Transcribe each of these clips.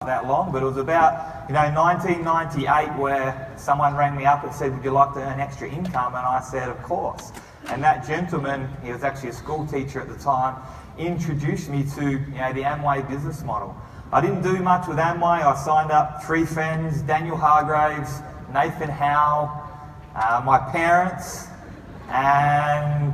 that long, but it was about 1998 where someone rang me up and said, would you like to earn extra income? And I said, of course. And that gentleman, he was actually a school teacher at the time, introduced me to the Amway business model. I didn't do much with Amway. I signed up 3 friends, Daniel Hargraves, Nathan Howe, my parents, and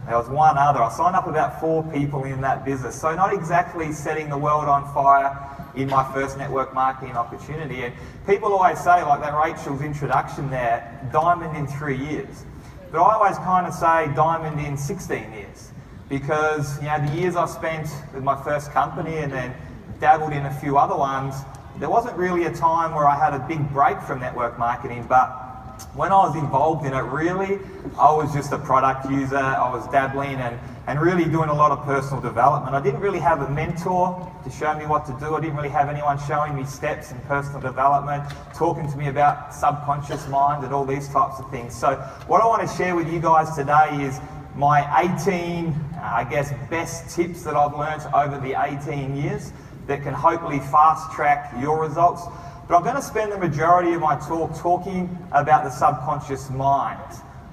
there was one other. I signed up about 4 people in that business. So not exactly setting the world on fire in my first network marketing opportunity. And people always say, like that Rachel's introduction there, diamond in 3 years. But I always kind of say diamond in 16 years. Because the years I spent with my first company and then dabbled in a few other ones, there wasn't really a time where I had a big break from network marketing, but when I was involved in it, really, I was just a product user. I was dabbling and really doing a lot of personal development. I didn't really have a mentor to show me what to do. I didn't really have anyone showing me steps in personal development, talking to me about subconscious mind and all these types of things. So what I want to share with you guys today is my 18, best tips that I've learned over the 18 years that can hopefully fast track your results. But I'm going to spend the majority of my talk talking about the subconscious mind.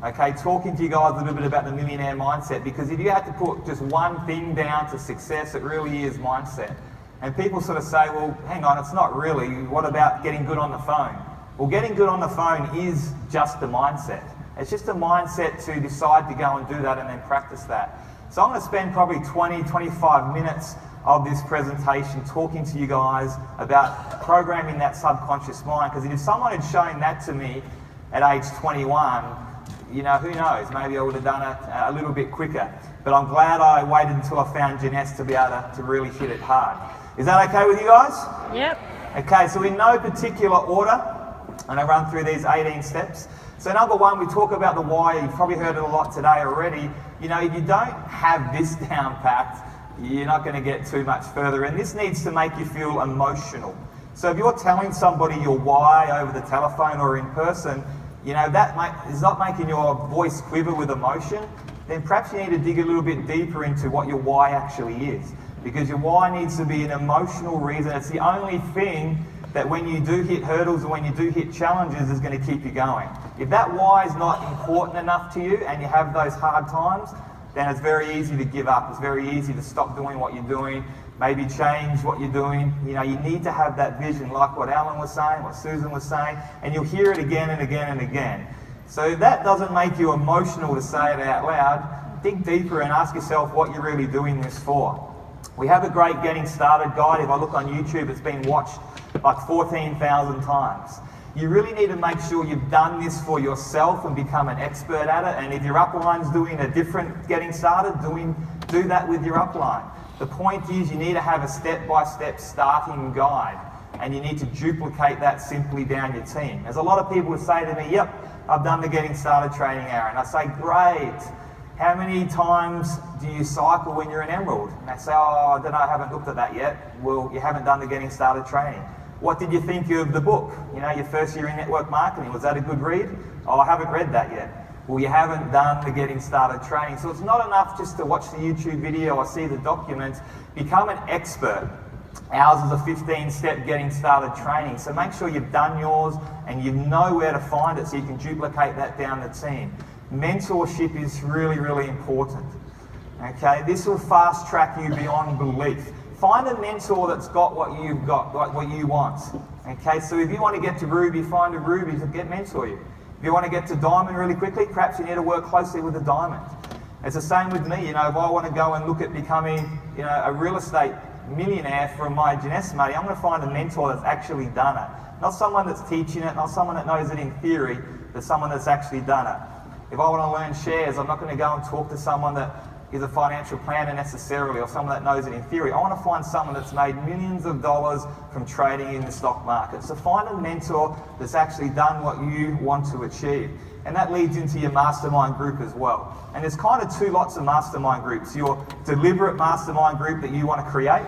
Okay, talking to you guys a little bit about the millionaire mindset, because if you had to put just one thing down to success, it really is mindset. And people sort of say, well, hang on, it's not really. What about getting good on the phone? Well, getting good on the phone is just a mindset. It's just a mindset to decide to go and do that and then practice that. So I'm going to spend probably 20, 25 minutes of this presentation talking to you guys about programming that subconscious mind, because if someone had shown that to me at age 21, who knows, maybe I would have done it a little bit quicker. But I'm glad I waited until I found Janesse to be able to really hit it hard. Is that okay with you guys? Yep. Okay, so in no particular order, and I run through these 18 steps. So number 1, we talk about the why. You've probably heard it a lot today already. If you don't have this down packed, you're not going to get too much further. And this needs to make you feel emotional. So if you're telling somebody your why over the telephone or in person, that is not making your voice quiver with emotion, then perhaps you need to dig a little bit deeper into what your why actually is. Because your why needs to be an emotional reason. It's the only thing that when you do hit hurdles or when you do hit challenges is going to keep you going. If that why is not important enough to you and you have those hard times, then it's very easy to give up. It's very easy to stop doing what you're doing, maybe change what you're doing. You need to have that vision, like what Alan was saying, what Susan was saying, and you'll hear it again and again and again. So if that doesn't make you emotional to say it out loud, dig deeper and ask yourself what you're really doing this for. We have a great getting started guide. If I look on YouTube, it's been watched like 14,000 times. You really need to make sure you've done this for yourself and become an expert at it. And if your upline's doing a different getting started, do that with your upline. The point is you need to have a step-by-step starting guide, and you need to duplicate that simply down your team. There's a lot of people who say to me, yep, I've done the getting started training, Aaron. I say, great. How many times do you cycle when you're an emerald? And they say, oh, I don't know, I haven't looked at that yet. Well, you haven't done the getting started training. What did you think of the book? Your first year in network marketing, was that a good read? Oh, I haven't read that yet. Well, you haven't done the getting started training. So it's not enough just to watch the YouTube video or see the documents. Become an expert. Ours is a 15-step getting started training. So make sure you've done yours and you know where to find it so you can duplicate that down the team. Mentorship is really, really important. Okay, this will fast track you beyond belief. Find a mentor that's got what you've got, like what you want. Okay, so if you want to get to Ruby, find a Ruby to mentor you. If you want to get to Diamond really quickly, perhaps you need to work closely with a Diamond. It's the same with me. If I want to go and look at becoming, a real estate millionaire from my Janesse money, I'm going to find a mentor that's actually done it. Not someone that's teaching it, not someone that knows it in theory, but someone that's actually done it. If I want to learn shares, I'm not going to go and talk to someone that is a financial planner necessarily, or someone that knows it in theory. I want to find someone that's made millions of dollars from trading in the stock market. So find a mentor that's actually done what you want to achieve. And that leads into your mastermind group as well. And there's kind of 2 lots of mastermind groups. Your deliberate mastermind group that you want to create.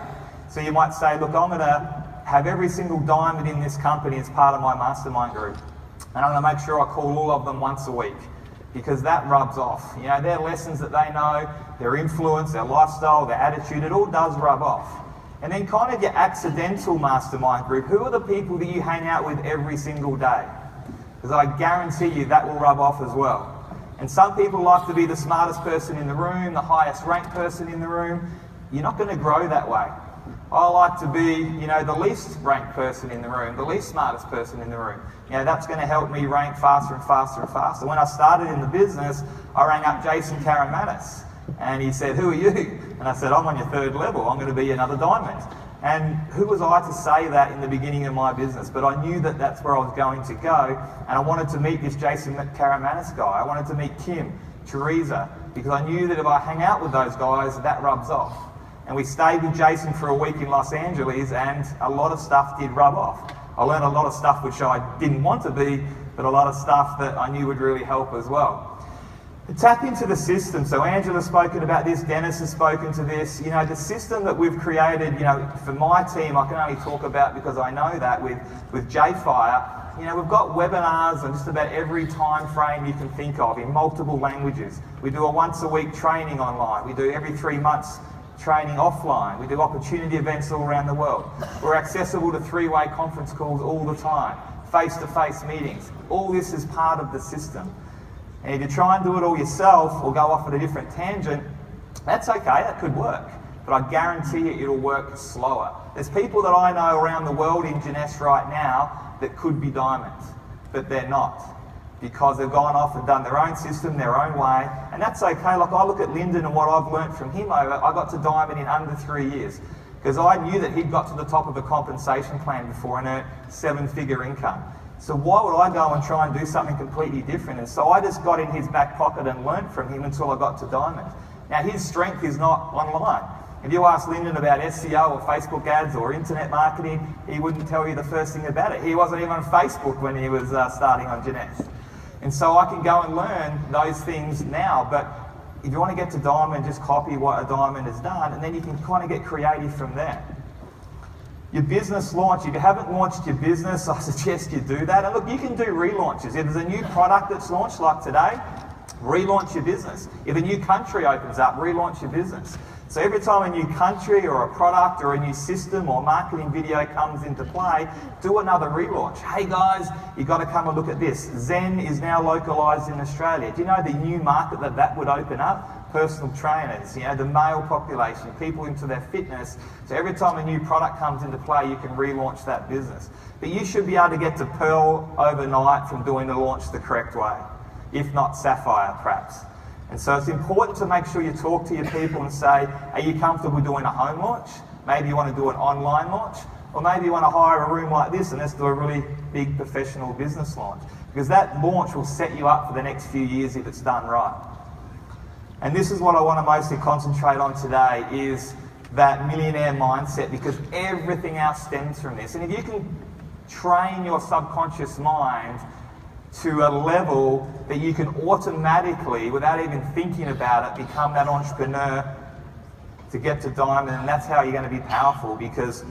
So you might say, look, I'm going to have every single diamond in this company as part of my mastermind group. And I'm going to make sure I call all of them once a week, because that rubs off. Their lessons that they know, their influence, their lifestyle, their attitude, it all does rub off. And then kind of your accidental mastermind group. Who are the people that you hang out with every single day? Because I guarantee you that will rub off as well. And some people like to be the smartest person in the room, the highest ranked person in the room. You're not going to grow that way. I like to be, the least ranked person in the room, the least smartest person in the room. That's going to help me rank faster and faster and faster. When I started in the business, I rang up Jason Karamanis, and he said, "Who are you?" And I said, "I'm on your third level. I'm going to be another diamond." And who was I to say that in the beginning of my business? But I knew that that's where I was going to go, and I wanted to meet this Jason Karamanis guy. I wanted to meet Kim, Teresa, because I knew that if I hang out with those guys, that rubs off. And we stayed with Jason for a week in Los Angeles, and a lot of stuff did rub off. I learned a lot of stuff which I didn't want to be, but a lot of stuff that I knew would really help as well. To tap into the system. So Angela's spoken about this, Dennis has spoken to this. The system that we've created, for my team, I can only talk about because I know that with J-Fire, we've got webinars on just about every time frame you can think of in multiple languages. We do a once a week training online. We do every 3 months training offline. We do opportunity events all around the world. We're accessible to 3-way conference calls all the time, face-to-face meetings. All this is part of the system. And if you try and do it all yourself or go off at a different tangent, that's okay, that could work. But I guarantee you it'll work slower. There's people that I know around the world in Jeunesse right now that could be diamonds, but they're not, because they've gone off and done their own system, their own way, and that's okay. Like I look at Lyndon and what I've learnt from him I got to diamond in under 3 years, because I knew that he'd got to the top of a compensation plan before and earned 7-figure income. So why would I go and try and do something completely different? And so I just got in his back pocket and learnt from him until I got to diamond. Now his strength is not online. If you ask Lyndon about SEO or Facebook ads or internet marketing, he wouldn't tell you the first thing about it. He wasn't even on Facebook when he was starting on Jeunesse. And so I can go and learn those things now, but if you want to get to diamond, just copy what a diamond has done, and then you can kind of get creative from there. Your business launch, if you haven't launched your business, I suggest you do that. And look, you can do relaunches. If there's a new product that's launched like today, relaunch your business. If a new country opens up, relaunch your business. So every time a new country or a product or a new system or marketing video comes into play, do another relaunch. Hey guys, you've got to come and look at this. Zen is now localized in Australia. Do you know the new market that would open up? Personal trainers, the male population, people into their fitness. So every time a new product comes into play, you can relaunch that business. But you should be able to get to Pearl overnight from doing the launch the correct way, if not Sapphire perhaps. And so it's important to make sure you talk to your people and say, are you comfortable doing a home launch? Maybe you want to do an online launch, or maybe you want to hire a room like this and let's do a really big professional business launch. Because that launch will set you up for the next few years if it's done right. And this is what I want to mostly concentrate on today, is that millionaire mindset, because everything else stems from this. And if you can train your subconscious mind to a level that you can automatically, without even thinking about it, become that entrepreneur to get to diamond, and that's how you're going to be powerful. Because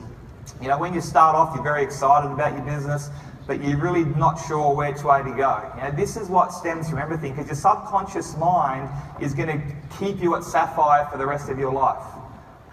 when you start off, you're very excited about your business, but you're really not sure which way to go. This is what stems from everything, because your subconscious mind is going to keep you at Sapphire for the rest of your life.